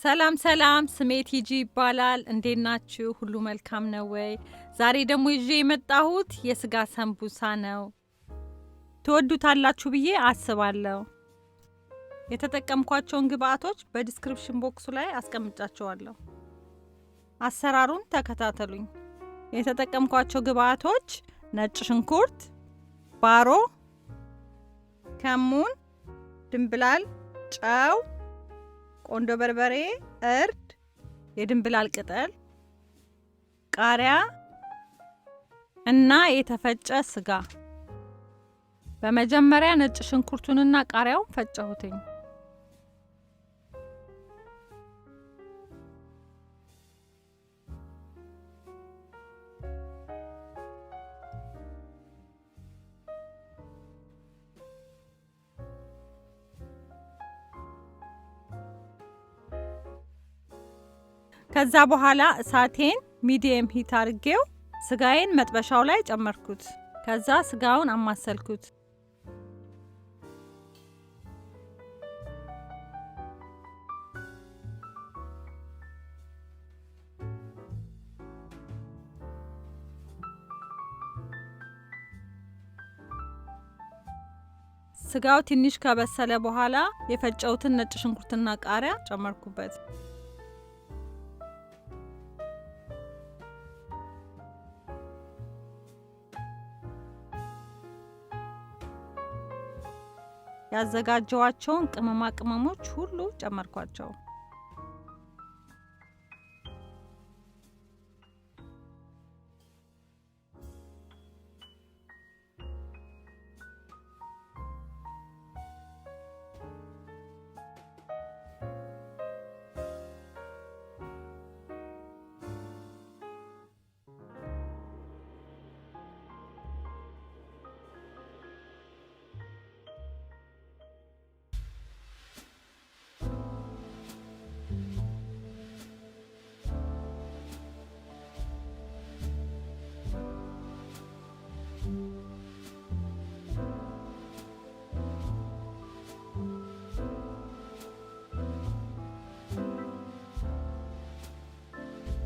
ሰላም ሰላም ስሜ ቲጂ ይባላል እንዴት ናችሁ ሁሉ መልካም ነው ወይ ዛሬ ደግሞ ይዤ የመጣሁት የስጋ ሰምቡሳ ነው ትወዱታላችሁ ብዬ አስባለሁ የተጠቀምኳቸውን ግብአቶች በዲስክሪፕሽን ቦክሱ ላይ አስቀምጫቸዋለሁ አሰራሩን ተከታተሉኝ የተጠቀምኳቸው ግብአቶች ነጭ ሽንኩርት ባሮ ከሙን ድምብላል ጨው ቆንዶ በርበሬ እርድ የድምብላል ቅጠል ቃሪያ እና የተፈጨ ስጋ በመጀመሪያ ነጭ ሽንኩርቱንና ቃሪያውን ፈጨሁትኝ ከዛ በኋላ እሳቴን ሚዲየም ሂት አድርጌው ስጋዬን መጥበሻው ላይ ጨመርኩት ከዛ ስጋውን አማሰልኩት ስጋው ትንሽ ከበሰለ በኋላ የፈጨውትን ነጭ ሽንኩርትና ቃሪያ ጨመርኩበት ያዘጋጀዋቸውን ቅመማ ቅመሞች ሁሉ ጨመርኳቸው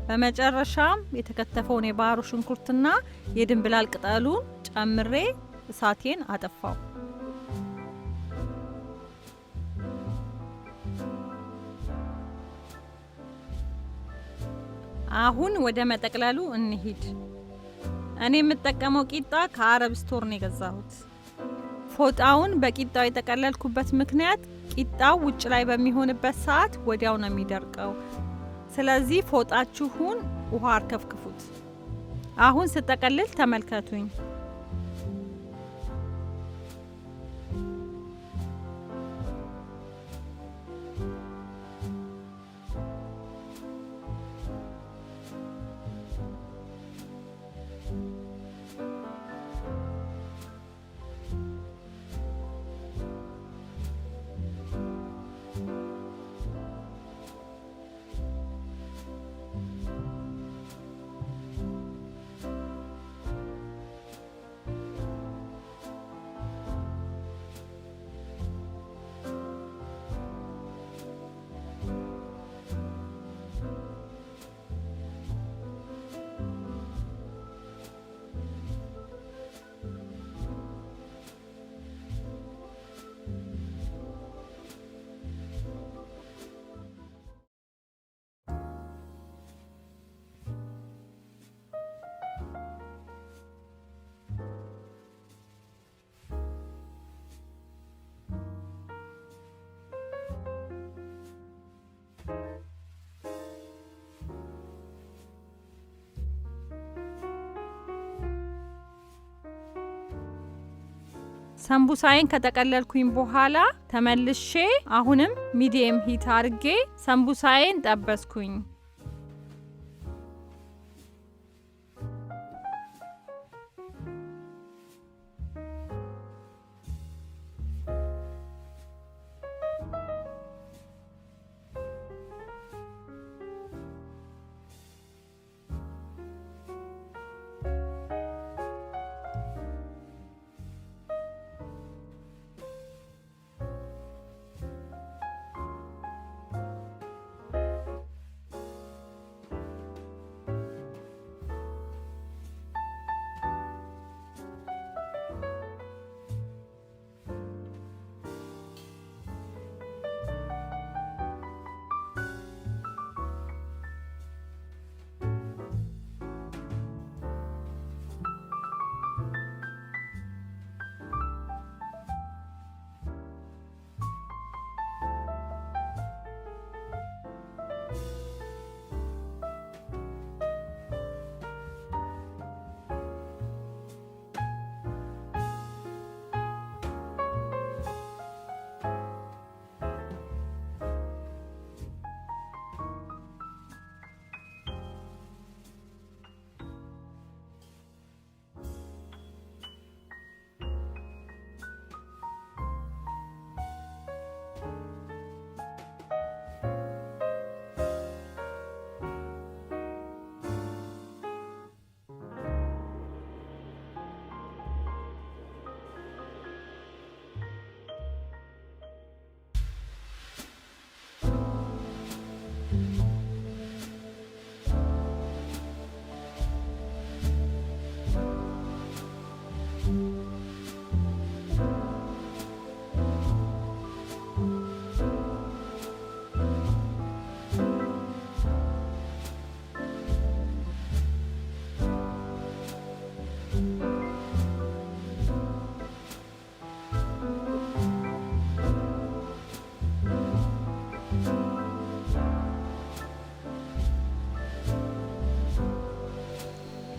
በመጨረሻም የተከተፈውን የባህሩ ሽንኩርትና የድምብላል ቅጠሉን ጨምሬ እሳቴን አጠፋው አሁን ወደ መጠቅለሉ እንሂድ እኔ የምጠቀመው ቂጣ ከአረብ ስቶር ነው የገዛሁት ፎጣውን በቂጣው የተቀለልኩበት ምክንያት ቂጣው ውጭ ላይ በሚሆንበት ሰዓት ወዲያው ነው የሚደርቀው ስለዚህ ፎጣችሁን ውሃ አርከፍክፉት አሁን ስጠቀልል ተመልከቱኝ ሰምቡሳዬን ከተቀለልኩኝ በኋላ ተመልሼ አሁንም ሚዲየም ሂት አድርጌ ሰምቡሳዬን ጠበስኩኝ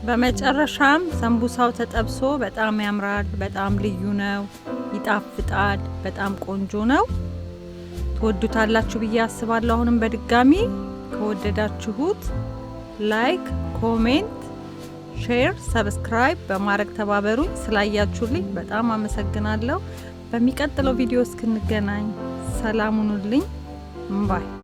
በመጨረሻም ሰምቡሳው ተጠብሶ በጣም ያምራል። በጣም ልዩ ነው፣ ይጣፍጣል፣ በጣም ቆንጆ ነው። ትወዱታላችሁ ብዬ አስባለሁ። አሁንም በድጋሚ ከወደዳችሁት ላይክ፣ ኮሜንት፣ ሼር፣ ሰብስክራይብ በማድረግ ተባበሩኝ። ስላያችሁልኝ በጣም አመሰግናለሁ። በሚቀጥለው ቪዲዮ እስክንገናኝ ሰላም ሁኑልኝ። ባይ